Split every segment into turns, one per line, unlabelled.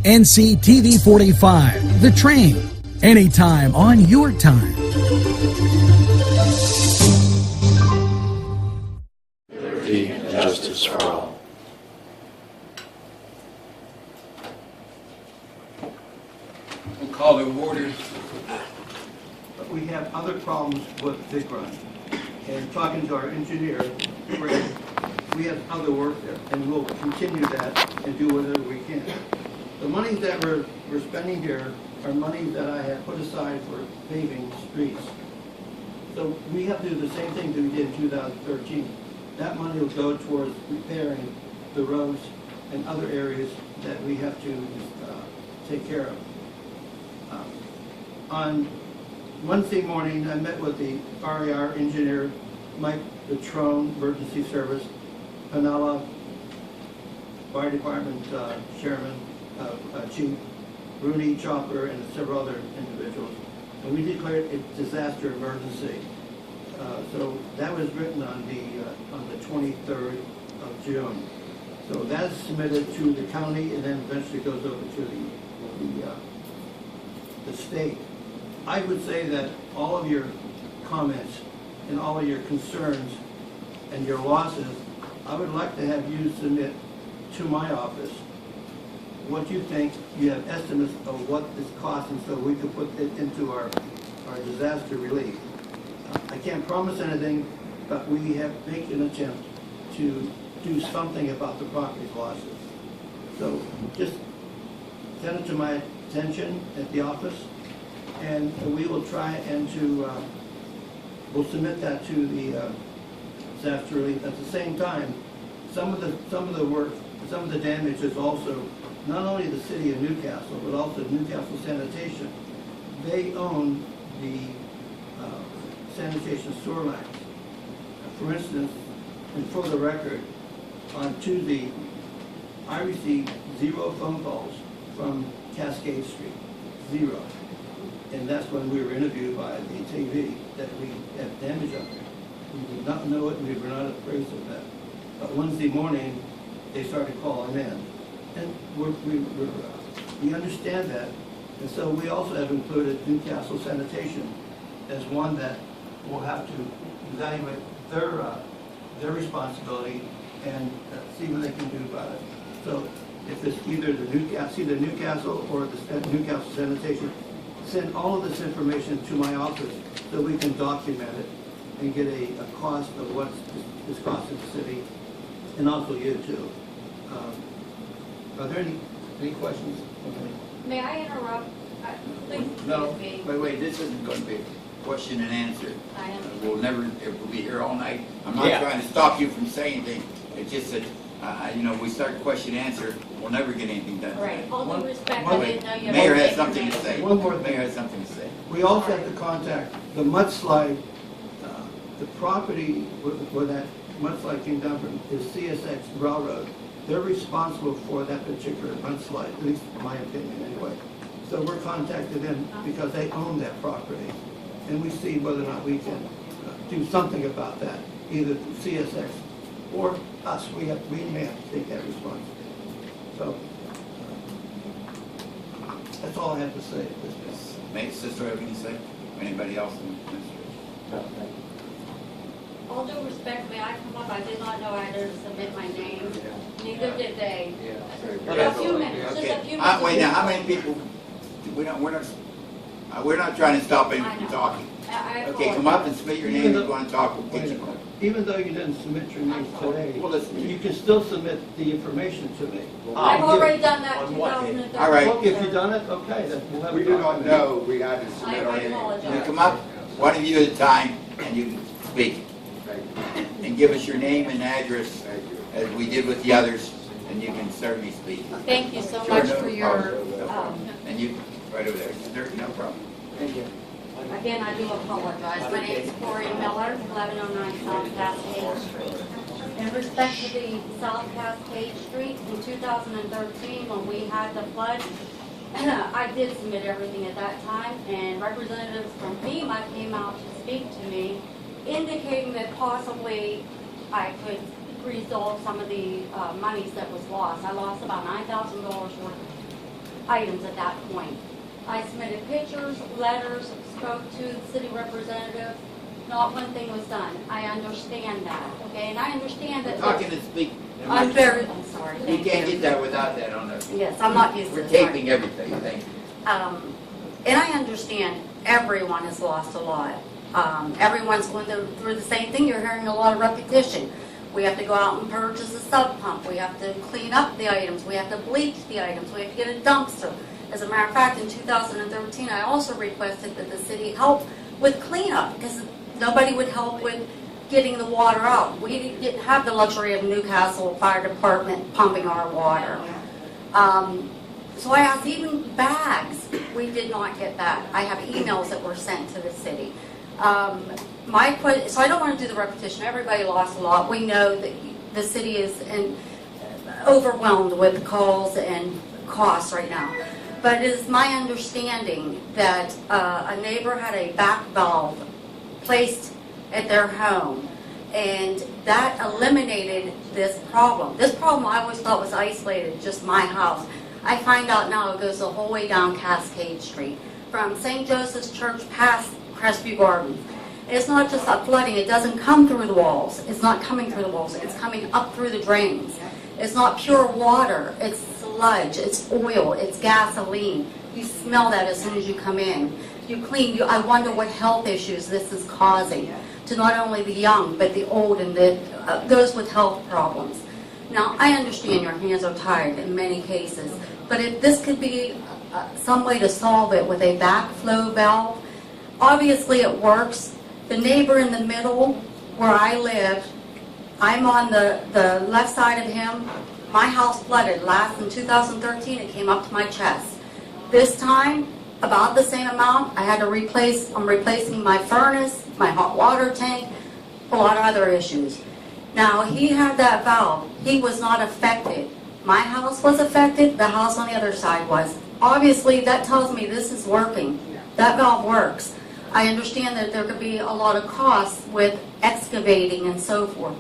NCTV 45, The Train, anytime on your time.
Liberty and justice for all.
We'll call the order.
But we have other problems with Big Run. And talking to our engineer, Fred, we have other work there, and we'll continue that and do whatever we can. The monies that we're spending here are monies that I have put aside for paving streets. So we have to do the same thing that we did in 2013. That money will go towards repairing the roads and other areas that we have to take care of. On Wednesday morning, I met with the RER engineer, Mike Patrone, Emergency Service, Pinella, Fire Department Chairman, Chief, Rooney Chopper, and several other individuals. And we declared a disaster emergency. So that was written on the 23rd of June. So that is submitted to the county and then eventually goes over to the state. I would say that all of your comments and all of your concerns and your losses, I would like to have you submit to my office what you think. You have estimates of what this costs, and so we can put it into our disaster relief. I can't promise anything, but we have made an attempt to do something about the property losses. So just send it to my attention at the office, and we will try and we'll submit that to the disaster relief. At the same time, some of the work, some of the damage is also not only the city of Newcastle, but also Newcastle Sanitation. They own the sanitation sewer lines. For instance, and for the record, on Tuesday, I received 0 phone calls from Cascade Street, 0. And that's when we were interviewed by the TV that we had damage up there. We did not know it, and we were not appraised of that. But Wednesday morning, they started calling in. And we understand that. And so we also have included Newcastle Sanitation as one that will have to evaluate their responsibility and see what they can do about it. So if it's either the Newcastle or the Newcastle Sanitation, send all of this information to my office so we can document it and get a cost of what this costing the city, and also you too. Are there any questions? Okay.
May I interrupt? Please
No,
excuse me.
wait, this isn't going to be question and answer.
I am.
We'll be here all night. I'm not trying to stop you from saying anything. It's just that, we start question and answer, we'll never get anything done.
Right. All due respect,
one-
I didn't know you had.
Mayor has
anything
something to
to
say.
One more thing.
Mayor has something to say.
We also have to contact the mudslide, the property where that mudslide came down from is CSX Railroad. They're responsible for that particular mudslide, at least in my opinion anyway. So we're contacting them because they own that property. And we see whether or not we can do something about that, either CSX or us. We may have to take that responsibility. So that's all I have to say at this point.
May Sister have anything to say? Anybody else in the administration?
All due respect, may I come up? I did not know I had to submit my name. Neither did they. A few minutes, just a few minutes.
Wait, now, how many people, we're not trying to stop anyone from talking.
I
Okay, come up and submit your name if you want to talk, we'll get you on.
Even though you didn't submit your name today,
Well, listen.
you can still submit the information to me.
I've already done that in
On what?
2013.
All right.
Okay, if you've done it, okay, then we'll have
We
a
do not
document.
know, we had to submit our
I
name.
apologize.
You come up, one of you at a time, and you can speak. And give us your name and address,
Thank you.
as we did with the others, and you can certainly speak.
Thank you so
Sure,
much
no
for your,
problem. And you, right over there, no problem.
again, I do apologize. My name is Corey Miller, 1109 South Cascade Street. In respect to the South Cascade Street, in 2013, when we had the flood, I did submit everything at that time, and representatives from FEMA came out to speak to me, indicating that possibly I could resolve some of the monies that was lost. I lost about $9,000 worth items at that point. I submitted pictures, letters, spoke to the city representative. Not one thing was done. I understand that, okay? And I understand that.
Talking to speak.
I'm sorry.
You
Thank
can't get that without that on the.
Yes, I'm not used to
We're
this.
taping everything, thank you.
And I understand everyone has lost a lot. Everyone's going through the same thing. You're hearing a lot of repetition. We have to go out and purchase a sub pump. We have to clean up the items. We have to bleach the items. We have to get a dumpster. As a matter of fact, in 2013, I also requested that the city help with cleanup because nobody would help with getting the water out. We didn't have the luxury of Newcastle Fire Department pumping our water. So I asked, even bags, we did not get that. I have emails that were sent to the city. So I don't want to do the repetition. Everybody lost a lot. We know that the city is overwhelmed with calls and costs right now. But it is my understanding that a neighbor had a back valve placed at their home, and that eliminated this problem. This problem I always thought was isolated, just my house. I find out now it goes the whole way down Cascade Street, from St. Joseph's Church past Crestview Gardens. It's not just a flooding, it doesn't come through the walls. It's not coming through the walls, it's coming up through the drains. It's not pure water, it's sludge, it's oil, it's gasoline. You smell that as soon as you come in. You clean, I wonder what health issues this is causing to not only the young, but the old and those with health problems. Now, I understand your hands are tied in many cases, but if this could be some way to solve it with a backflow valve, obviously it works. The neighbor in the middle where I live, I'm on the left side of him. My house flooded last in 2013. It came up to my chest. This time, about the same amount. I had to I'm replacing my furnace, my hot water tank, a lot of other issues. Now, he had that valve. He was not affected. My house was affected. The house on the other side was. Obviously, that tells me this is working. That valve works. I understand that there could be a lot of costs with excavating and so forth.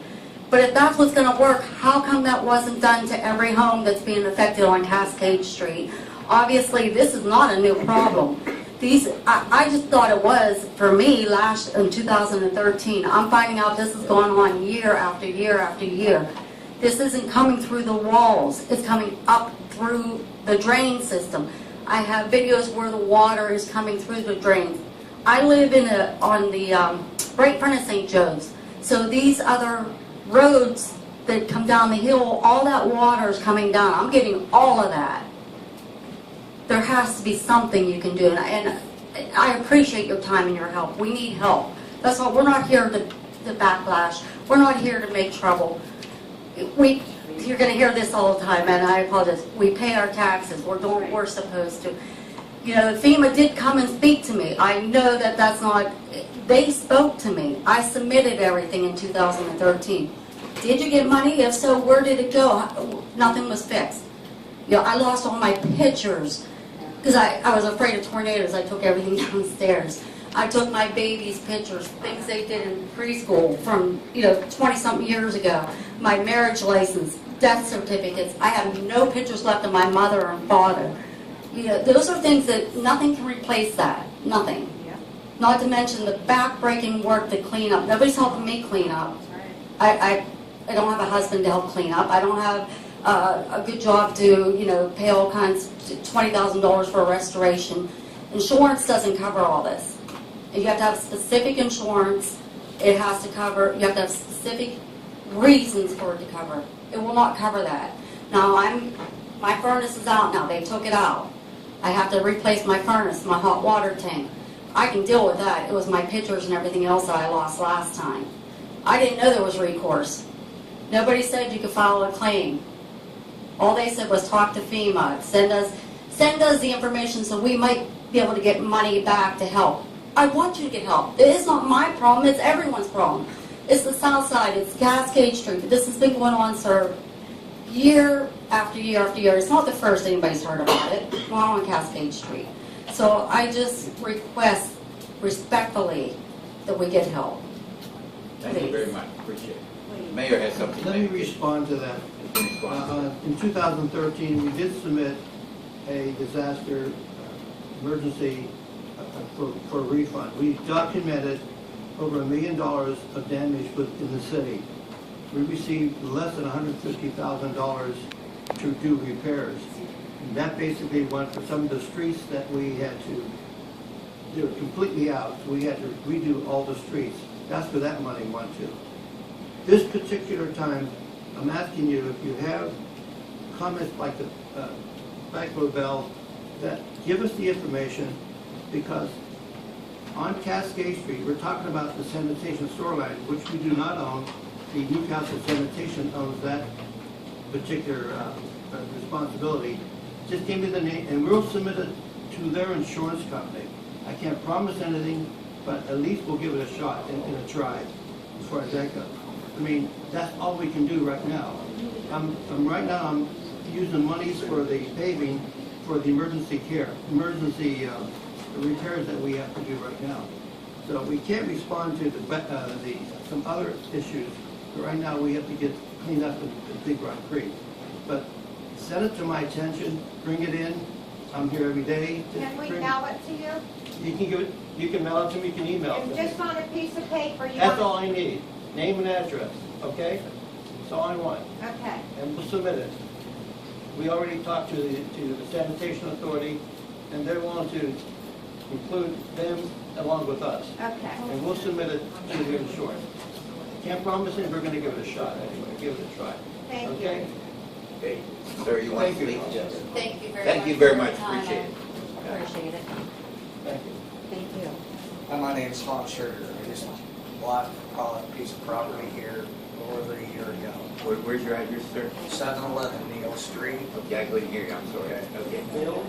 But if that's what's going to work, how come that wasn't done to every home that's being affected on Cascade Street? Obviously, this is not a new problem. I just thought it was, for me, in 2013. I'm finding out this is going on year after year after year. This isn't coming through the walls. It's coming up through the drain system. I have videos where the water is coming through the drains. I live on the right in front of St. Joe's. So these other roads that come down the hill, all that water is coming down. I'm getting all of that. There has to be something you can do, and I appreciate your time and your help. We need help. That's all. We're not here to backlash. We're not here to make trouble. You're going to hear this all the time, and I apologize. We pay our taxes. We're doing what we're supposed to. You know, FEMA did come and speak to me. I know that that's not. They spoke to me. I submitted everything in 2013. Did you get money? If so, where did it go? Nothing was fixed. You know, I lost all my pictures because I was afraid of tornadoes. I took everything downstairs. I took my baby's pictures, things they did in preschool from 20-something years ago. My marriage license, death certificates. I have no pictures left of my mother and father. You know, those are things that nothing can replace that. Nothing. Yeah. Not to mention the back-breaking work to clean up. Nobody's helping me clean up. I don't have a husband to help clean up. I don't have a good job to, pay all kinds, $20,000 for a restoration. Insurance doesn't cover all this. You have to have specific insurance. It has to cover, you have to have specific reasons for it to cover. It will not cover that. Now, my furnace is out now. They took it out. I have to replace my furnace, my hot water tank. I can deal with that. It was my pictures and everything else that I lost last time. I didn't know there was recourse. Nobody said you could file a claim. All they said was talk to FEMA, send us the information so we might be able to get money back to help. I want you to get help. It is not my problem, it's everyone's problem. It's the South Side, it's Cascade Street. This has been going on, sir, year after year after year. It's not the first anybody's heard about it. It's going on Cascade Street. So I just request respectfully that we get help.
Thank you very much. Appreciate it. The mayor has something.
Let me respond to that. In 2013, we did submit a disaster emergency for a refund. We documented over $1 million of damage within the city. We received less than $150,000 to do repairs. And that basically went for some of the streets that we had to, they were completely out. So we had to redo all the streets. That's where that money went to. This particular time, I'm asking you, if you have comments like the Bank Bell, that give us the information, because on Cascade Street, we're talking about the sanitation store line, which we do not own. The Newcastle Sanitation owns that particular responsibility. Just give me the name, and we'll submit it to their insurance company. I can't promise anything, but at least we'll give it a shot and a try, as far as that goes. I mean, that's all we can do right now. Right now, I'm using monies for the paving for the emergency repairs that we have to do right now. So we can't respond to some other issues. But right now, we have to get cleaned up in Big Rock Creek. But send it to my attention, bring it in. I'm here every day.
Can we mail it to you?
You can give it. You can mail it to me. You can email it
And
to me.
just on a piece of paper, you
That's
want?
all I need. Name and address. Okay. That's all I want.
Okay.
And we'll submit it. We already talked to the sanitation authority, and they're willing to include them along with us.
Okay.
And we'll submit it to the insurance. Can't promise it, we're gonna give it a shot anyway, give it a try.
Thank you.
Okay?
Okay, sir, you want to
Thank you.
speak? Yes.
Thank you very much.
Thank you very
for your
much.
time.
Appreciate it.
I Appreciate it.
Thank you.
Thank you.
My name is Hans Schroeder. I just bought a piece of property here a little over a year ago.
Where's your address, sir?
711 Neal Street.
Okay, I couldn't hear you, I'm sorry. Okay.
Bill?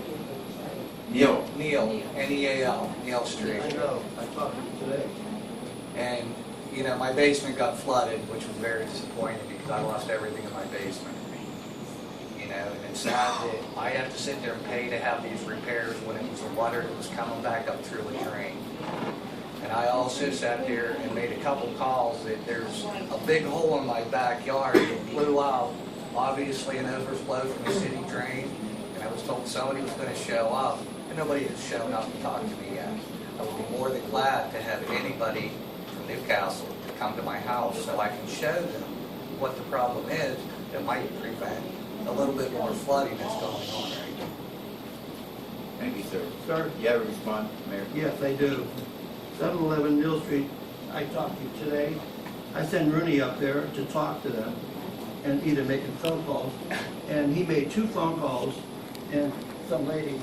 Neil,
Neal, N-E-A-L, Neal Street.
I know, I talked to you today.
And, you know, my basement got flooded, which was very disappointing because I lost everything in my basement. You know, and it's sad that I have to sit there and pay to have these repairs when it was the water that was coming back up through the drain. And I also sat there and made a couple calls that there's a big hole in my backyard that blew out, obviously an overflow from the city drain. And I was told somebody was going to show up, and nobody has shown up to talk to me yet. I would be more than glad to have anybody from Newcastle to come to my house so I can show them what the problem is that might prevent a little bit more flooding that's going on right now.
thank you, sir.
Sir?
You have a response, Mayor?
Yes, I do. 711 Mill Street, I talked to you today. I sent Rooney up there to talk to them and either making phone calls. And he made 2 phone calls, and some lady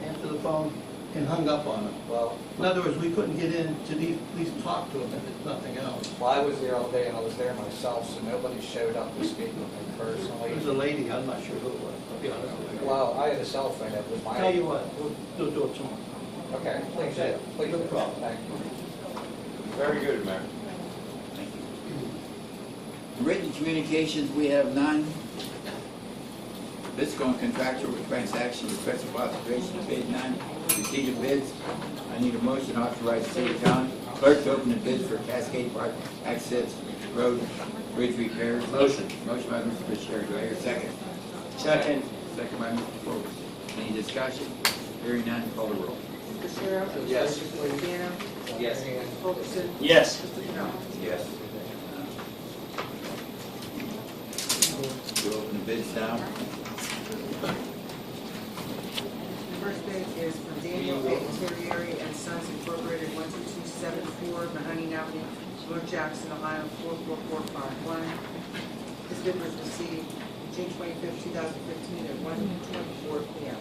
answered the phone and hung up on him.
Well,
In other words, we couldn't get in to at least talk to him if it's nothing else.
well, I was there all day and I was there myself, so nobody showed up to speak with me personally.
It was a lady, I'm not sure who it was, I'll be honest with you.
Well, I had a cell phone that was my.
Tell you what, we'll do it tomorrow.
Okay, please do. Please
No
do.
problem.
Thank you.
Very good, Mayor.
Thank you. Written communications, we have none. Fiscal and contractual transactions, request for authorization of bid none. Receipt of bids. I need a motion to authorize the city town clerk to open the bids for Cascade Park Access Road Bridge repairs.
Motion.
Motion by Mr. Fisher. Do I hear a second?
Second.
Second by Mr. Forbes. Any discussion? Hearing none, call the roll.
Mr. Sherrill?
Yes.
Mr. Giano?
Yes.
Fulkerson?
Yes.
Mr. Trump?
Yes. You open the bids now.
The first bid is from Daniel A. Terrieri and Sons Incorporated, 12274 Mahoning Avenue, North Jackson, Ohio, 44451. This bid was received June 25th, 2015 at 1:24 p.m.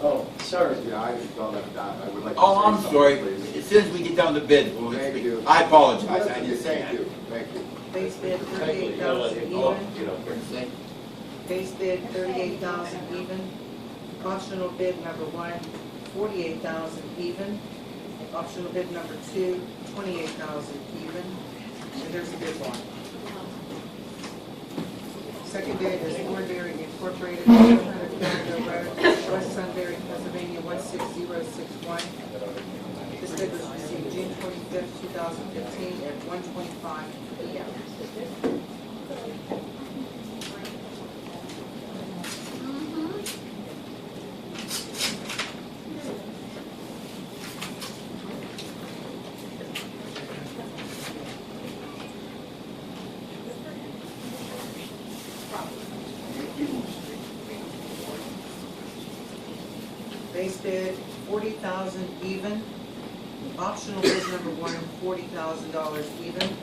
Oh, sorry, yeah, I just called up Don, I would like to say
Oh, I'm
something,
sorry.
please.
As soon as we get down to bids, we'll
Thank
speak.
you.
I apologize. I just
Thank you, thank you.
Base bid
Thank you.
38,000
Oh,
even.
you know,
What did you say?
Base bid 38,000 even. Optional bid number 1, 48,000 even. Optional bid number 2, 28,000 even. And there's a bid one. Second bid is Thornberry Incorporated, 700 Canada Road, West Sunbury, Pennsylvania, 16061. This bid was received June 2015 at 1:25 p.m. Base bid, $40,000 even. Optional bid number one, $40,000 even.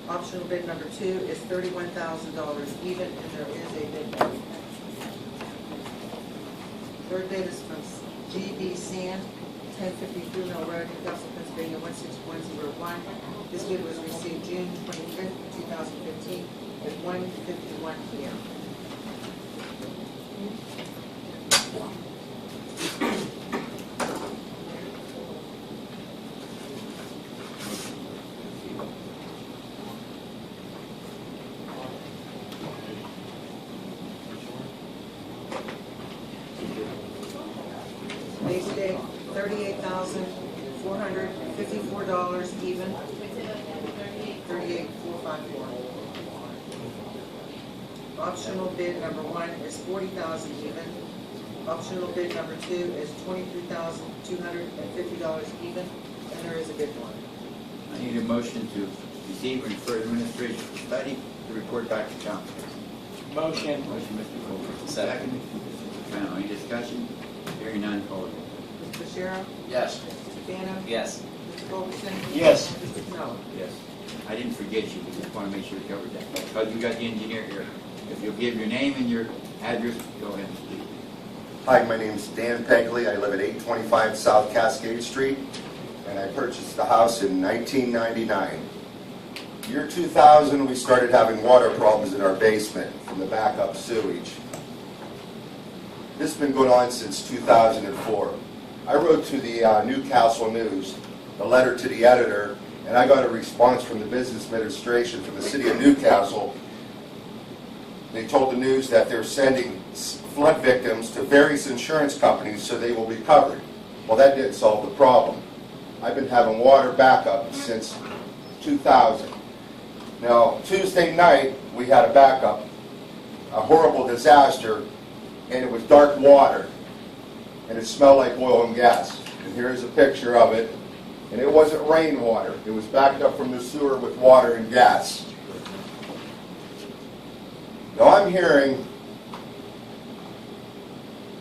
Optional bid number two is $31,000 even, and there is a bid note. Third bid is from GB Sand, 1053 Mill Road, Newcastle, Pennsylvania, 16101. This bid was received June 25th, 2015 at 1:51 p.m. Base bid, $38,454 even. 38,454. Optional bid number one is $40,000 even. Optional bid number two is $23,250 even, and there is a bid one.
I need a motion to receive and refer to administration for study to report back to council.
Motion.
Motion, Mr. Colby. Second. Mr. Fennel. Any discussion? Hearing none, call the roll.
Mr. Bashir?
Yes.
Mr. Fannum?
Yes.
Mr. Fulkerson?
Yes.
Mr. Canella?
Yes. I didn't forget you, we just want to make sure we covered that. Because we got the engineer here. If you'll give your name and your address, go ahead and speak.
Hi, my name's Dan Pegley. I live at 825 South Cascade Street, and I purchased the house in 1999. Year 2000, we started having water problems in our basement from the backup sewage. This has been going on since 2004. I wrote to the Newcastle News a letter to the editor, and I got a response from the business administration from the city of Newcastle. They told the news that they're sending flood victims to various insurance companies so they will be covered. Well, that didn't solve the problem. I've been having water backup since 2000. Now, Tuesday night, we had a backup, a horrible disaster, and it was dark water, and it smelled like oil and gas. And here's a picture of it, and it wasn't rainwater. It was backed up from the sewer with water and gas. Now, I'm hearing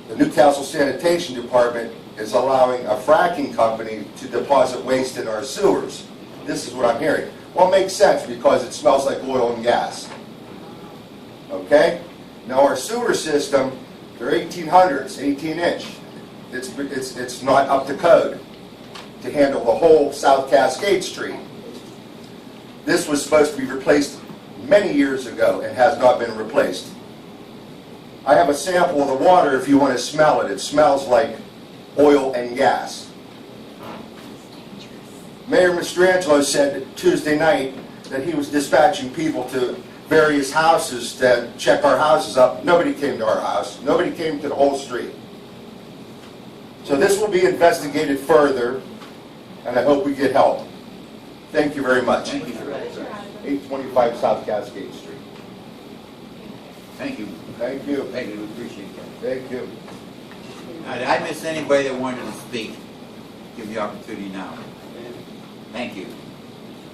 the Newcastle Sanitation Department is allowing a fracking company to deposit waste in our sewers. This is what I'm hearing. Well, it makes sense because it smells like oil and gas. Okay? Now, our sewer system, they're 1800s, 18-inch. It's not up to code to handle the whole South Cascade Street. This was supposed to be replaced many years ago and has not been replaced. I have a sample of the water if you want to smell it. It smells like oil and gas. Mayor Mastrangelo said Tuesday night that he was dispatching people to various houses to check our houses up. Nobody came to our house. Nobody came to the whole street. So this will be investigated further, and I hope we get help. Thank you very much.
Thank you, sir.
825 South Cascade Street.
Thank you.
Thank you.
Thank you, we appreciate that.
Thank you.
Did I miss anybody that wanted to speak? Give the opportunity now. Thank you.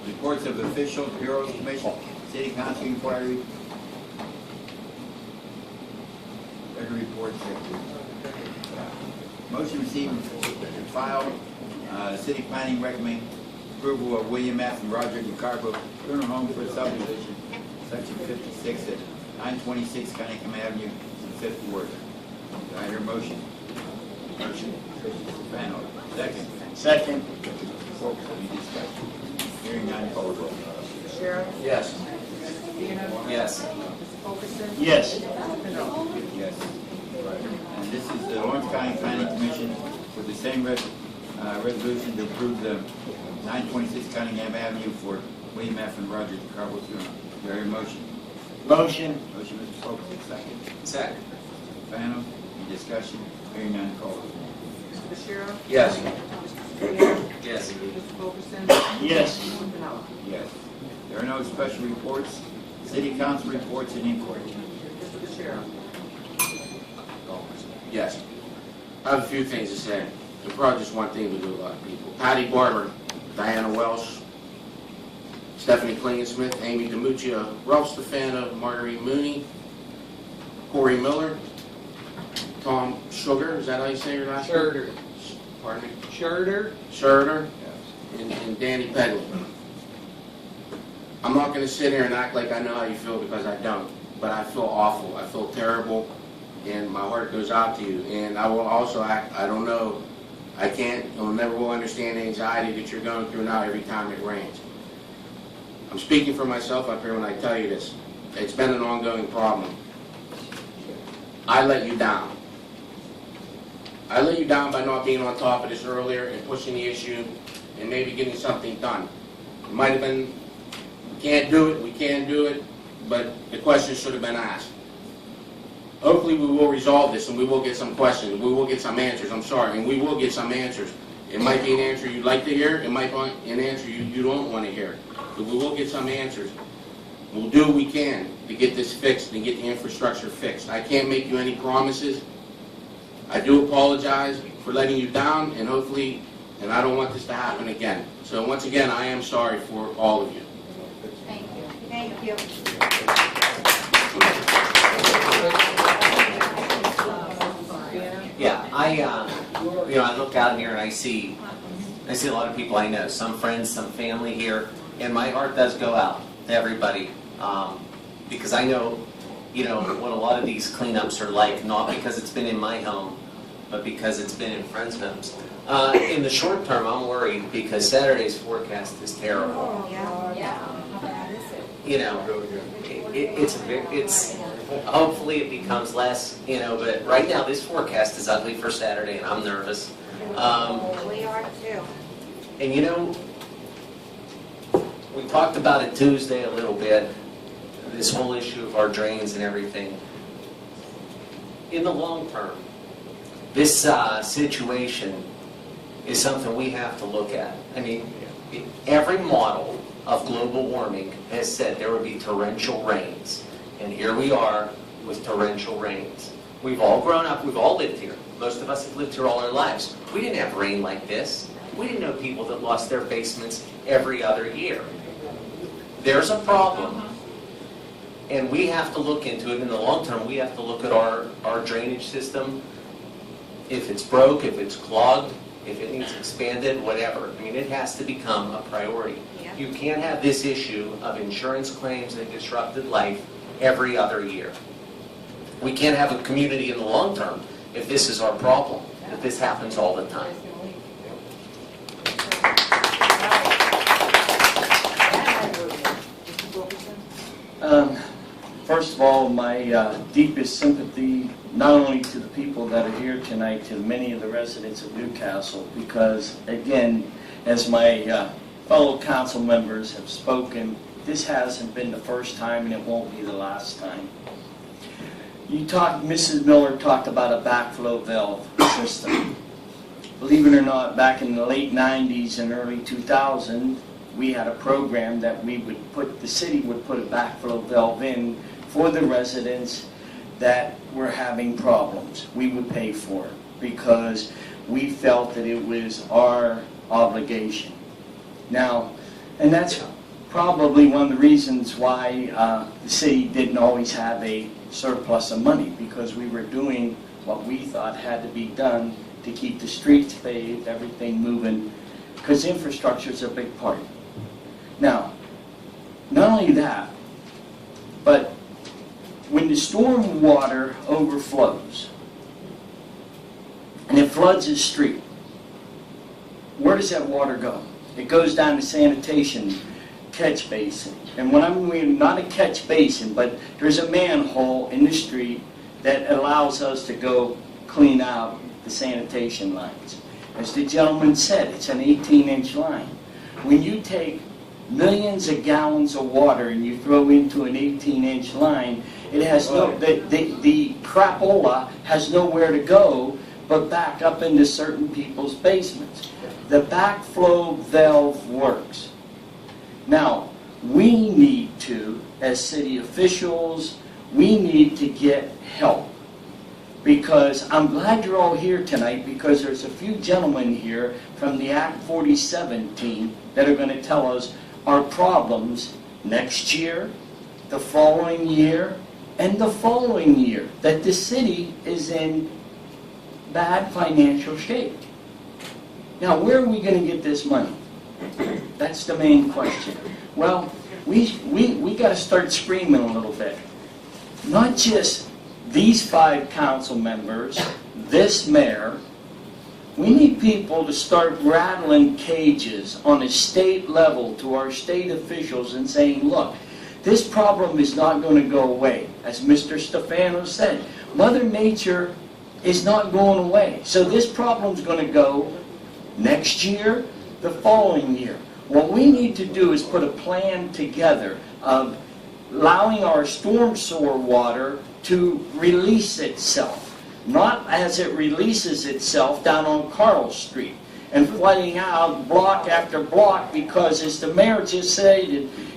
Reports of officials, bureaus, commission, city council inquiry. Every report. Motion received and filed. City planning recommend approval of William F. and Roger DeCarbo funeral home for subdivision, section 56 at 926 Cunningham Avenue, 5th Ward. Do I hear a motion? Motion. Mr. Fennel. Second.
Second.
Folks, any discussion? Hearing none, call the roll.
Mr. Sheriff?
Yes.
Mr. Fannum?
Yes.
Mr. Fulkerson?
Yes.
Mr. Canella?
Yes. And this is the Lawrence County Planning Commission with the same resolution to approve the 926 Cunningham Avenue for William F. and Roger DeCarbo funeral. Do I hear a motion?
Motion.
Motion, Mr. Fulkerson, second.
Second.
Mr. Fannel, any discussion? Hearing none, call the roll.
Mr. Bashir?
Yes.
Mr. Fannum?
Yes.
Mr. Fulkerson?
Yes.
Mr. Pinella?
Yes. There are no special reports, city council reports, and inquiry.
Mr. Bashir?
Yes. I have a few things to say. And probably just one thing to do a lot of people. Patty Barber, Diana Welsh, Stephanie Klingensmith, Amy DiMuccia, Ralph Stefano, Marguerite Mooney, Corey Miller, Tom Sugar, is that how you say your last name?
Schurter.
Pardon me?
Schurter.
Schurter, and Danny Pedley. I'm not going to sit here and act like I know how you feel because I don't. But I feel awful. I feel terrible. And my heart goes out to you. And I will also act, I don't know, I can't, or never will understand the anxiety that you're going through now every time it rains. I'm speaking for myself up here when I tell you this. It's been an ongoing problem. I let you down. I let you down by not being on top of this earlier and pushing the issue and maybe getting something done. It might have been, we can't do it, but the question should have been asked. Hopefully we will resolve this and we will get some questions, we will get some answers, I'm sorry, and we will get some answers. It might be an answer you'd like to hear, it might be an answer you don't want to hear, but we will get some answers. We'll do what we can to get this fixed and get the infrastructure fixed. I can't make you any promises. I do apologize for letting you down, and hopefully, and I don't want this to happen again. So once again, I am sorry for all of you.
Thank you.
Thank you.
Yeah, I look out here and I see a lot of people I know, some friends, some family here, and my heart does go out to everybody, because I know, what a lot of these cleanups are like, not because it's been in my home, but because it's been in friends' homes. In the short term, I'm worried because Saturday's forecast is terrible.
Oh, yeah. How bad is it?
It's hopefully it becomes less, but right now this forecast is ugly for Saturday and I'm nervous.
We are too.
And we talked about it Tuesday a little bit, this whole issue of our drains and everything. In the long term, this situation is something we have to look at. I mean, every model of global warming has said there would be torrential rains. And here we are with torrential rains. We've all grown up, we've all lived here. Most of us have lived here all our lives. We didn't have rain like this. We didn't know people that lost their basements every other year. There's a problem, and we have to look into it. In the long term, we have to look at our drainage system. If it's broke, if it's clogged, if it needs expanded, whatever. I mean, it has to become a priority.
Yeah.
You can't have this issue of insurance claims and disrupted life every other year. We can't have a community in the long term if this is our problem, if this happens all the time.
First of all, my deepest sympathy not only to the people that are here tonight, to many of the residents of Newcastle, because again, as my fellow council members have spoken, this hasn't been the first time and it won't be the last time. Mrs. Miller talked about a backflow valve system. Believe it or not, back in the late 90s and early 2000s, we had a program that the city would put a backflow valve in for the residents that were having problems. We would pay for it because we felt that it was our obligation. Now, and that's probably one of the reasons why the city didn't always have a surplus of money, because we were doing what we thought had to be done to keep the streets paved, everything moving, because infrastructure is a big part. Now, not only that, but when the storm water overflows and it floods a street, where does that water go? It goes down to sanitation catch basin. And when I mean not a catch basin, but there's a manhole in the street that allows us to go clean out the sanitation lines. As the gentleman said, it's an 18-inch line. When you take millions of gallons of water and you throw into an 18-inch line, it has no, the crapola has nowhere to go but back up into certain people's basements. The backflow valve works. Now, we need to, as city officials, we need to get help. Because I'm glad you're all here tonight, because there's a few gentlemen here from the Act 47 team that are going to tell us our problems next year, the following year, and the following year, that the city is in bad financial shape. Now, where are we going to get this money? That's the main question. Well, we got to start screaming a little bit. Not just these 5 council members, this mayor. We need people to start rattling cages on a state level to our state officials and saying, look, this problem is not going to go away. As Mr. Stefano said, Mother Nature is not going away. So this problem's going to go next year, the following year. What we need to do is put a plan together of allowing our storm sewer water to release itself, not as it releases itself down on Carl Street and flooding out block after block, because as the mayor just said,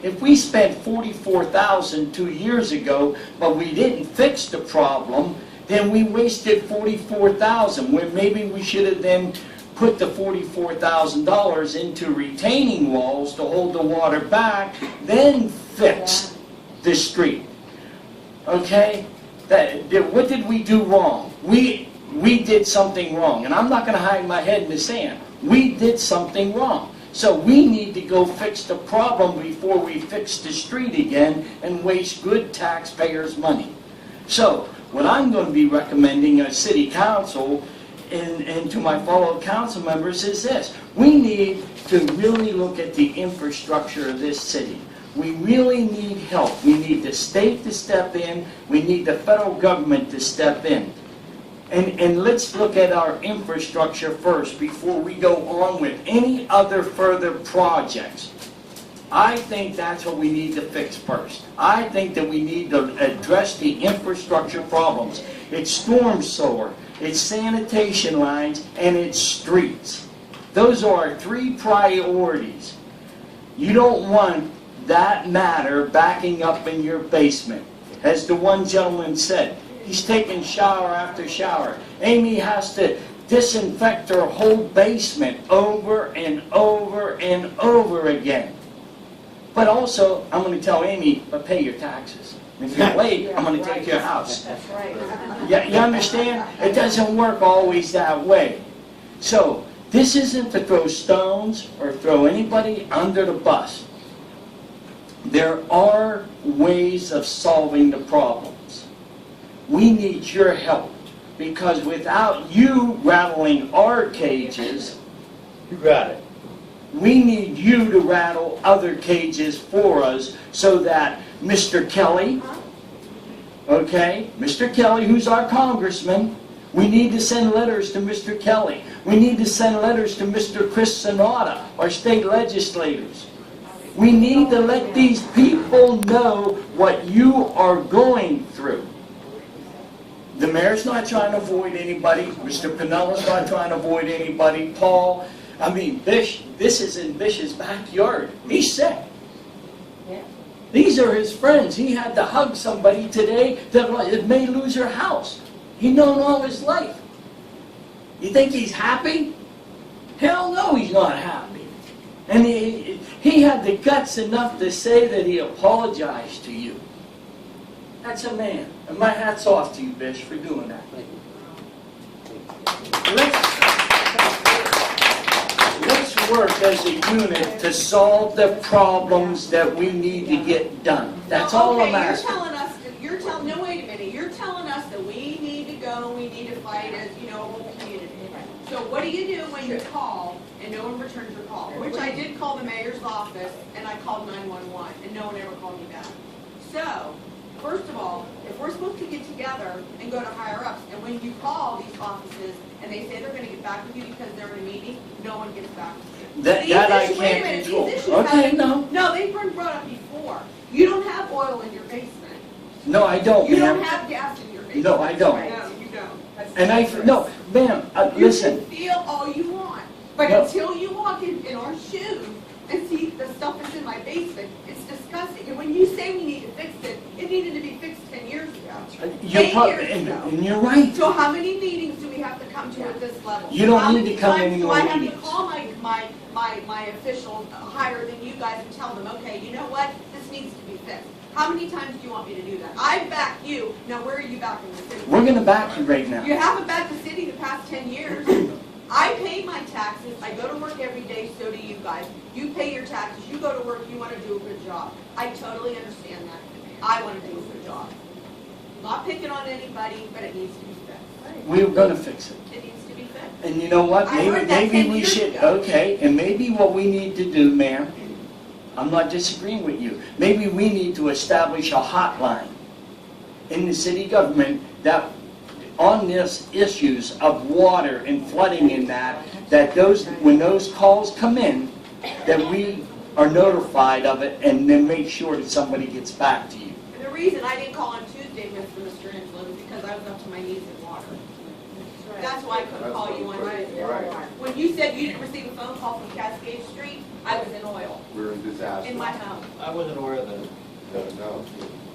if we spent $44,000 2 years ago, but we didn't fix the problem, then we wasted $44,000, when maybe we should have then put the $44,000 into retaining walls to hold the water back, then fix the street. Okay? What did we do wrong? We did something wrong, and I'm not going to hide my head in the sand. We did something wrong. So we need to go fix the problem before we fix the street again and waste good taxpayers' money. So what I'm going to be recommending as city council and to my fellow council members is this. We need to really look at the infrastructure of this city. We really need help. We need the state to step in. We need the federal government to step in. And let's look at our infrastructure first before we go on with any other further projects. I think that's what we need to fix first. I think that we need to address the infrastructure problems. It's storm sewer, it's sanitation lines, and it's streets. Those are our 3 priorities. You don't want that matter backing up in your basement. As the one gentleman said, he's taking shower after shower. Amy has to disinfect her whole basement over and over and over again. But also, I'm going to tell Amy, but pay your taxes. If you're late, I'm going to take your house.
That's right.
Yeah, you understand? It doesn't work always that way. So, this isn't to throw stones or throw anybody under the bus. There are ways of solving the problems. We need your help, because without you rattling our cages,
You got it.
we need you to rattle other cages for us so that Mr. Kelly, okay, Mr. Kelly, who's our congressman, we need to send letters to Mr. Kelly. We need to send letters to Mr. Chris Sanada, our state legislators. We need to let these people know what you are going through. The mayor's not trying to avoid anybody. Mr. Pinella's not trying to avoid anybody. Paul, I mean, Bish, this is in Bish's backyard. He's sick.
Yeah.
These are his friends. He had to hug somebody today that may lose her house. He's known all his life. You think he's happy? Hell no, he's not happy. And he had the guts enough to say that he apologized to you. That's a man. And my hat's off to you, Bish, for doing that. Let's work as a unit to solve the problems that we need to get done. That's all I'm asking.
No, wait a minute, you're telling us that we need to go, we need to fight as, a whole community. So what do you do when you call and no one returns your call? Which I did call the mayor's office and I called 911 and no one ever called me back. So, first of all, if we're supposed to get together and go to higher ups, and when you call these offices and they say they're going to get back with you because they're in a meeting, no one gets back with you.
That I can't control. Okay, no.
No, they've been brought up before. You don't have oil in your basement.
No, I don't,
You
ma'am.
don't have gas in your basement.
No, I don't.
No, you don't. That's
And no, ma'am, listen.
You can feel all you want, but
No.
until you walk in our shoes and see the stuff that's in my basement, it's disgusting. And when you say we need to fix it, it needed to be fixed 10 years ago.
And you're right.
So how many meetings do we have to come to at this level?
You don't need to come any more
How many
meetings.
times do I have to call my official higher than you guys and tell them, okay, you know what, this needs to be fixed? How many times do you want me to do that? I back you, now where are you backing the city?
We're gonna back you right now.
You haven't backed the city the past 10 years. I pay my taxes, I go to work every day, so do you guys. You pay your taxes, you go to work, you want to do a good job. I totally understand that. I want to do a good job. Not picking on anybody, but it needs to be fixed.
We're gonna fix it.
It needs to be fixed.
And you know what?
I heard that
Maybe
10
we
years
should,
ago.
okay, and maybe what we need to do, ma'am, I'm not disagreeing with you. Maybe we need to establish a hotline in the city government that on this issues of water and flooding in that when those calls come in, that we are notified of it and then make sure that somebody gets back to you.
And the reason I didn't call on Tuesday, Mr. Angelo, is because I was up to my knees in water. That's why I couldn't call you on Tuesday. When you said you didn't receive a phone call from Cascade Street, I was in oil,
We're in disaster.
in my home.
I wasn't aware of that.
No.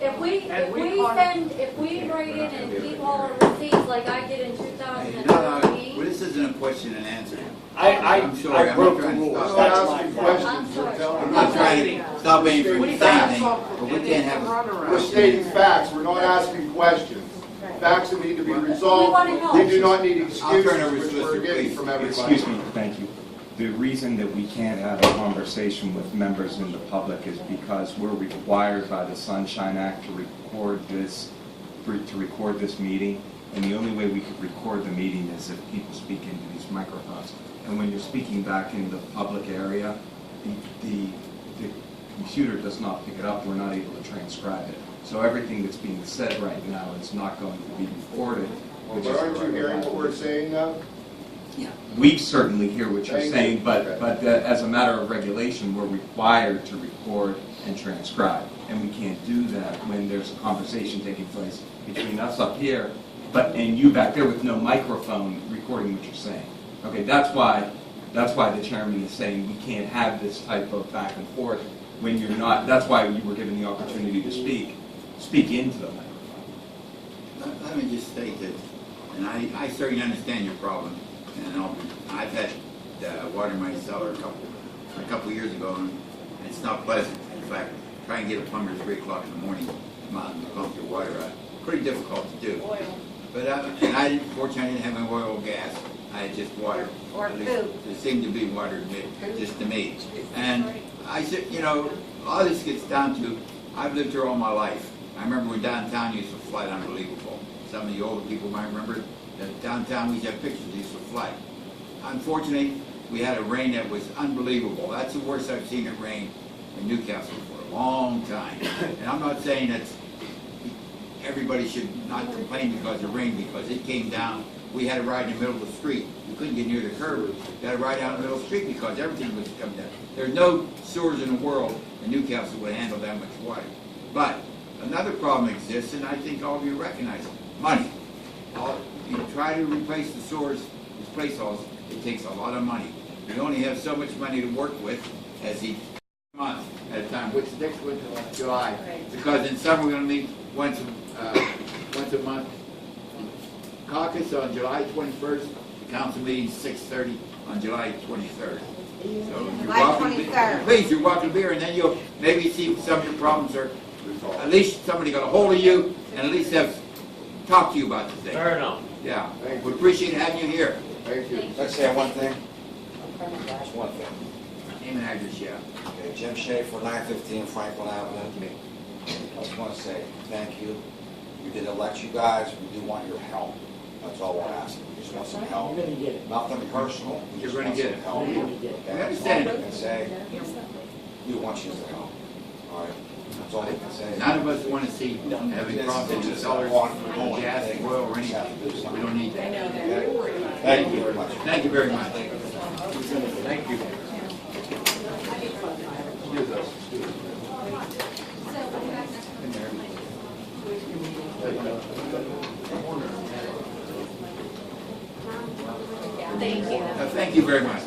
If we write in and keep all our receipts like I did in
Well,
2013.
this isn't a question and answer.
I
I'm
broke
not
the
trying to
rules,
stop.
that's my
asking
fault.
questions, we're
I'm
telling
I'm not trying to stop any from saying anything, but we can't have
We're stating facts, we're not asking questions. Facts that need to be resolved. We do not need
I'll turn over
excuses,
to
which we're
Mr.
getting
Please.
from everybody.
Excuse me, thank you. The reason that we can't have a conversation with members in the public is because we're required by the Sunshine Act to record this meeting, and the only way we could record the meeting is if people speak into these microphones. And when you're speaking back in the public area, the computer does not pick it up, we're not able to transcribe it. So everything that's being said right now is not going to be recorded.
But aren't you hearing what we're saying now?
We certainly hear what you're
Thank you.
saying, but
Okay.
as a matter of regulation, we're required to record and transcribe. And we can't do that when there's a conversation taking place between us up here, and you back there with no microphone recording what you're saying. Okay, that's why the chairman is saying we can't have this type of back and forth when you're not, that's why you were given the opportunity to speak into the microphone.
Let me just state that, and I certainly understand your problem, and I've had water in my cellar a couple years ago, and it's not pleasant. In fact, trying to get a plumber at 3 o'clock in the morning to come out and pump your water out, pretty difficult to do. But and I fortunately didn't have any oil or gas. I had just water.
Or
At least
food.
There seemed to be water just to me. And I said, a lot of this gets down to, I've lived here all my life. I remember when downtown used to flood unbelievable. Some of the older people might remember that downtown we used to have pictures, it used to flood. Unfortunately, we had a rain that was unbelievable. That's the worst I've seen it rain in Newcastle for a long time. And I'm not saying that everybody should not complain because of rain, because it came down. We had to ride in the middle of the street. You couldn't get near the curb. You had to ride out in the middle of the street because everything was coming down. There's no sewers in the world in Newcastle would handle that much water. But another problem exists, and I think all of you recognize it. Money. You try to replace the sewers, replace those, it takes a lot of money. We only have so much money to work with as each month at a time, which next one, July. Because in summer we're going to meet once a month. Caucus on July 21st, the council meeting 6:30 on July 23rd. So you're
July
welcome
23rd.
Please, you're welcome to be here, and then you'll maybe see some of your problems are, at least somebody got a hold of you, and at least have talked to you about the thing.
Fair enough.
Yeah, we appreciate having you here.
Thank you.
Let's say one thing. Just one thing.
Name and address, yeah.
Okay, Jim Schaefer, 915 Franklin Avenue. I just want to say thank you. We did elect you guys. We do want your help. That's all we're asking. We just want some help.
You're gonna get it.
Nothing personal. We just
You're
want
gonna
some
get it.
help.
You're gonna get it.
Okay, that's all we can say. We want you to help. All right? That's all we can say.
None of us want to see having problems with cellars, gas, oil, or anything. We don't need that.
Thank you very much.
Thank you very much.
Thank you.
Thank you.
Thank you very much.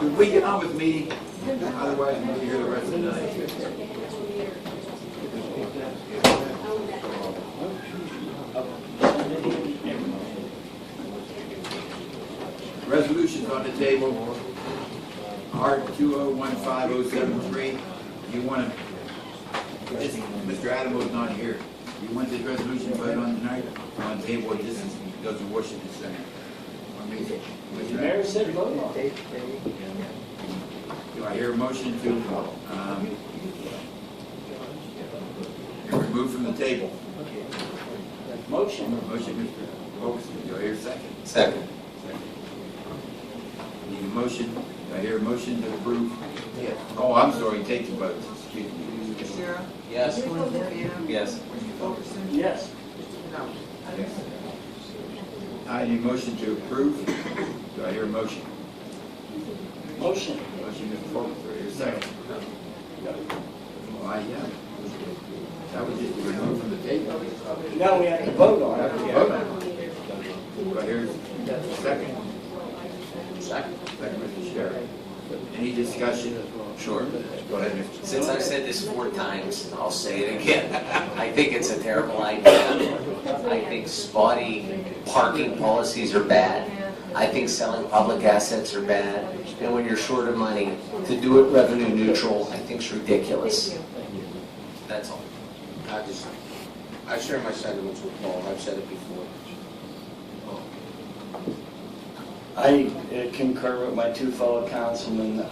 Could we get on with the meeting? Otherwise, we'll be here the rest of the night. Resolutions on the table. R2015-073. You want to, Mr. Adamo's not here. You want this resolution voted on tonight? On the table, this is, goes to Washington Center.
The mayor said vote on it.
Do I hear a motion to remove from the table?
Motion.
Motion, Mr. Ferguson. Do I hear a second?
Second.
Need a motion? Do I hear a motion to approve? Yes. Oh, I'm sorry, take the vote. Excuse me.
Mr. Shera?
Yes.
Mr. Savino?
Yes.
Mr. Fulkerson?
Yes.
Mr. Pennell?
Yes. I need a motion to approve. Do I hear a motion?
Motion.
Motion, Mr. Fulkerson. Do I hear a second? Why, yeah. That was just removed from the table.
Now we have to vote on it.
Vote on it. Do I hear a second?
Second.
Second, Mr. Sheriff. Any discussion?
Sure.
Go ahead, Mr.
Since I've said this 4 times, I'll say it again. I think it's a terrible idea. I think spotty parking policies are bad. I think selling public assets are bad. And when you're short of money, to do it revenue neutral, I think is ridiculous. That's all.
I share my sentiments with Paul. I've said it before.
I concur with my two fellow councilmen.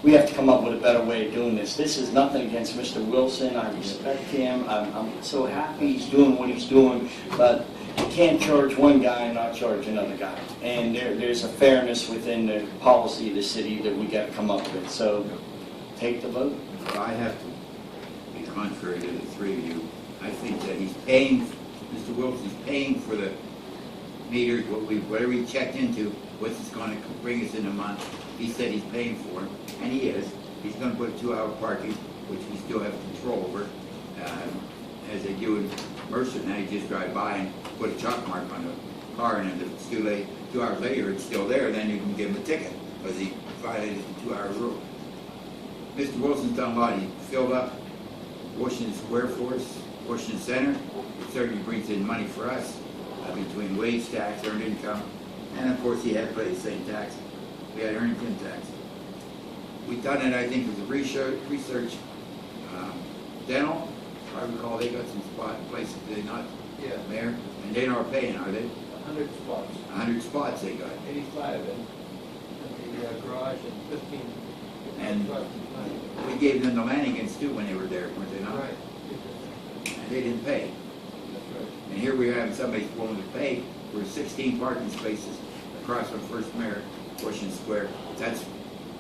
We have to come up with a better way of doing this. This is nothing against Mr. Wilson. I respect him. I'm so happy he's doing what he's doing, but you can't charge one guy and not charge another guy. And there's a fairness within the policy of the city that we got to come up with. So take the vote.
I have to be contrary to the three of you. I think that he's paying, Mr. Wilson's paying for the meters, whatever he checked into, what's it's going to bring us in a month. He said he's paying for it, and he is. He's going to put 2-hour parking, which we still have control over, as they do in Mercer. Now you just drive by and put a chalk mark on the car, and if it's too late, 2 hours later, it's still there, then you can give him a ticket, because he violated the 2-hour rule. Mr. Wilson's done a lot. He filled up Washington Square for us, Washington Center. It certainly brings in money for us, between wage tax, earned income, and of course he had to pay the same tax. We had earned income tax. We've done it, I think, with the research. Dental, if I recall, they got some places, did they not?
Yeah.
Mayor? And they aren't paying, are they?
100 spots.
100 spots they got.
85 in the garage and 15.
And we gave them the Lanigans too when they were there, weren't they not?
Right.
And they didn't pay. And here we have somebody willing to pay for 16 parking spaces across from First Mayor, Washington Square. That's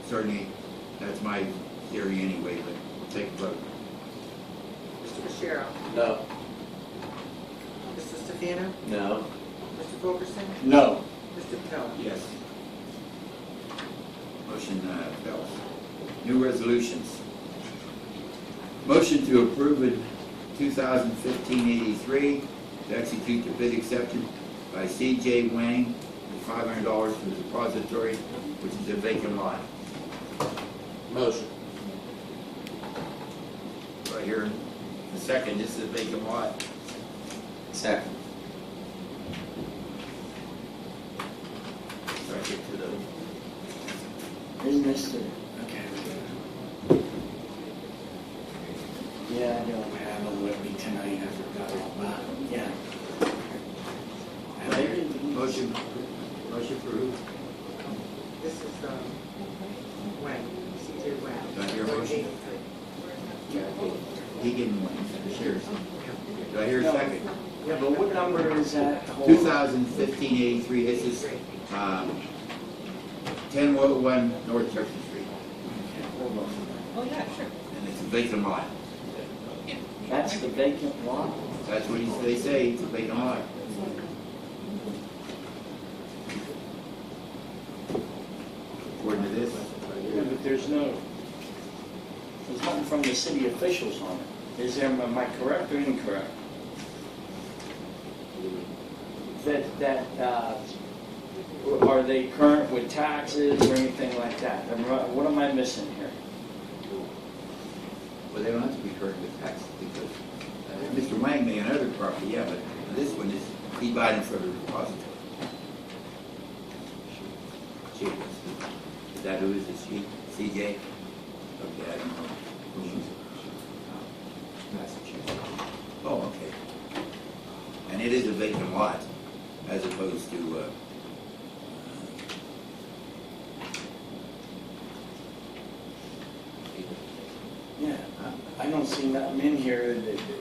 certainly, that's my theory anyway, but we'll take a vote.
Mr. Bashir?
No.
Mr. Stefano?
No.
Mr. Fulkerson?
No.
Mr. Pennell?
Yes. Motion fails. New resolutions. Motion to approve in 2015-83 to execute the bid accepted by C.J. Wang for $500 for the depository, which is a vacant lot.
Motion.
Right here, the second, this is a vacant lot.
Second.
Second to the,
Is Mr. Okay. Yeah, I don't have them with me tonight. I forgot all about it. Yeah.
Motion for who?
This is, Wayne, CJ Wayne.
Do I hear a motion? Deacon Wayne, the sheriff. Do I hear a second?
Yeah, but what number is that?
2015-83, this is 1001 North Church Street.
Hold on.
Oh, yeah, sure.
And it's a vacant lot.
That's the vacant lot?
That's what they say, it's a vacant lot. According to this.
Yeah, but there's nothing from the city officials on it. Is there, am I correct or incorrect? Are they current with taxes or anything like that? What am I missing here?
Well, they don't have to be current with taxes because Mr. Wang may on other property, yeah, but this one is, he bought it for the repository. She, is that who is this, she? CJ? Okay, I don't know. Massachusetts. Oh, okay. And it is a vacant lot as opposed to,
Yeah, I don't see nothing in here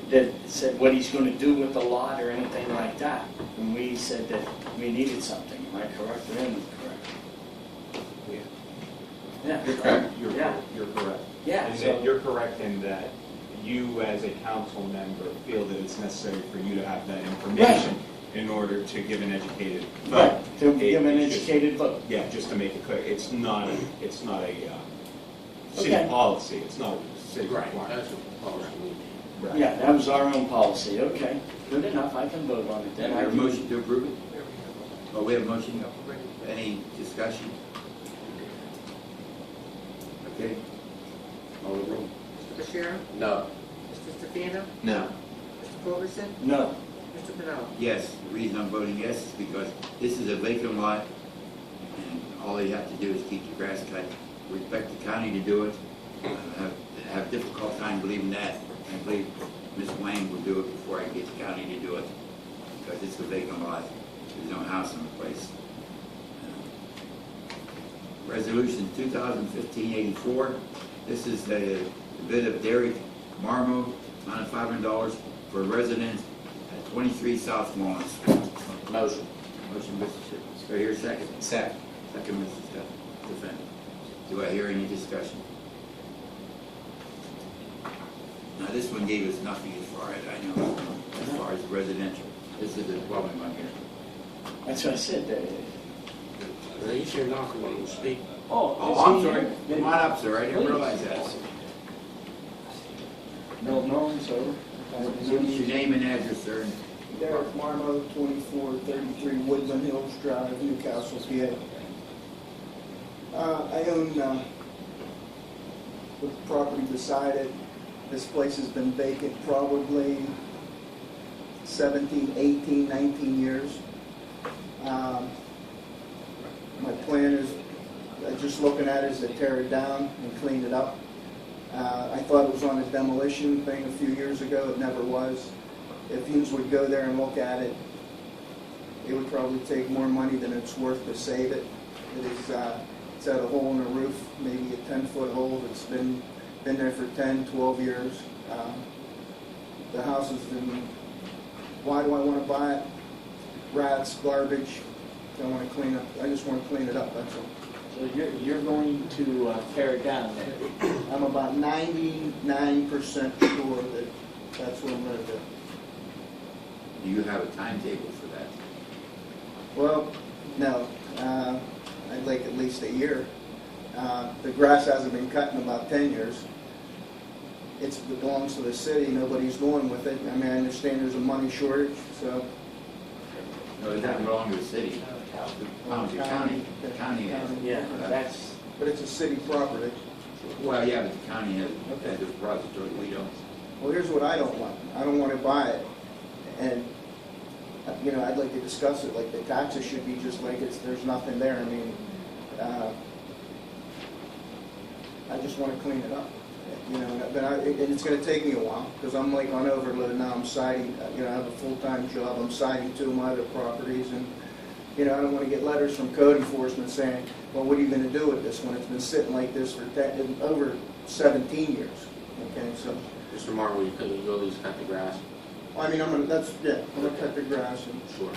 that said what he's going to do with the lot or anything like that. And we said that we needed something. Am I correct or incorrect? Yeah.
You're correct.
Yeah.
You're correct.
Yeah.
And
So
that you're correct in that you, as a council member, feel that it's necessary for you to have that information in order to give an educated vote.
right, to give an educated vote.
Yeah, just to make it clear, it's not a city
Okay.
policy, it's not a city
Right,
requirement.
that's what policy means.
Right.
Yeah, that was our own policy. Okay, good enough. I can vote on it then.
is there a motion to approve it? Oh, we have a motion. Any discussion? Okay. Call the roll.
Mr. Bashir?
No.
Mr. Stefano?
No.
Mr. Fulkerson?
No.
Mr. Pinello?
Yes, the reason I'm voting yes is because this is a vacant lot, and all you have to do is keep the grass cut. We expect the county to do it. Have difficult time believing that. I believe Ms. Wayne will do it before I get the county to do it, because it's a vacant lot. There's no house in the place. Resolution 2015-84. This is a bid of Derek Marmo, amount of $500 for a resident at 23 South Lawrence.
Motion.
Motion, Mr. Shipman. Do I hear a second?
Second.
Second, Mr. Defendant. Do I hear any discussion? Now, this one gave us nothing as far as I know, as far as residential. This is a dwelling on here.
That's what I said.
He's here knocking on the speak.
Oh, I'm sorry. Come on up, sir. I didn't realize that.
No, I'm sorry.
Give us your name and address, sir.
Derek Marmo, 2433 Woodland Hills Drive, Newcastle, PA. I own the property beside it. This place has been vacant probably 17, 18, 19 years. My plan is, just looking at it, is to tear it down and clean it up. I thought it was on a demolition thing a few years ago. It never was. If you would go there and look at it, it would probably take more money than it's worth to save it. It is, it's had a hole in the roof, maybe a 10-foot hole. It's been there for 10, 12 years. The house has been, why do I want to buy it? Rats, garbage. I want to clean up. I just want to clean it up, that's all.
So you're going to tear it down then?
I'm about 99% sure that that's what I'm going to do.
Do you have a timetable for that?
Well, no. I'd like at least a year. The grass hasn't been cut in about 10 years. It belongs to the city. Nobody's going with it. I mean, I understand there's a money shortage, so.
No, it doesn't belong to the city. The county. The county has it.
Yeah, that's.
But it's a city property.
Well, yeah, but the county has the repository. We don't.
Well, here's what I don't want. I don't want to buy it. And, you know, I'd like to discuss it, like the taxes should be just like there's nothing there. I mean, I just want to clean it up. You know, and it's going to take me a while because I'm like on overload now. I'm siding, you know, I have a full-time job. I'm siding two of my other properties, and You know, I don't want to get letters from code enforcement saying, well, what are you going to do with this when it's been sitting like this for over 17 years? Okay, so.
Mr. Martin, will you at least cut the grass?
I mean, I'm gonna cut the grass and.
Sure.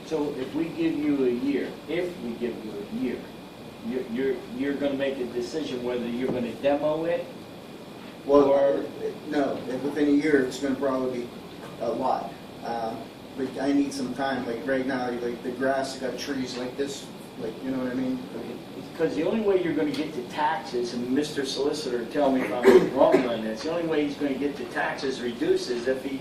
So if we give you a year, you're gonna make a decision whether you're gonna demo it?
Well,
Or-
no, within a year, it's gonna probably be a lot. But I need some time, like right now, like the grass, got trees like this, like, you know what I mean?
Because the only way you're gonna get the taxes, and Mr. Solicitor, tell me if I'm wrong on this, the only way he's gonna get the taxes reduced is if he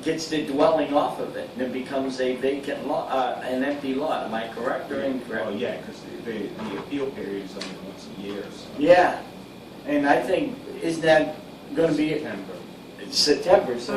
gets the dwelling off of it, and it becomes a vacant lot, an empty lot. Am I correct or incorrect?
Oh, yeah, because the appeal period is only once a year, so.
Yeah, and I think, isn't that gonna be
September.
September, so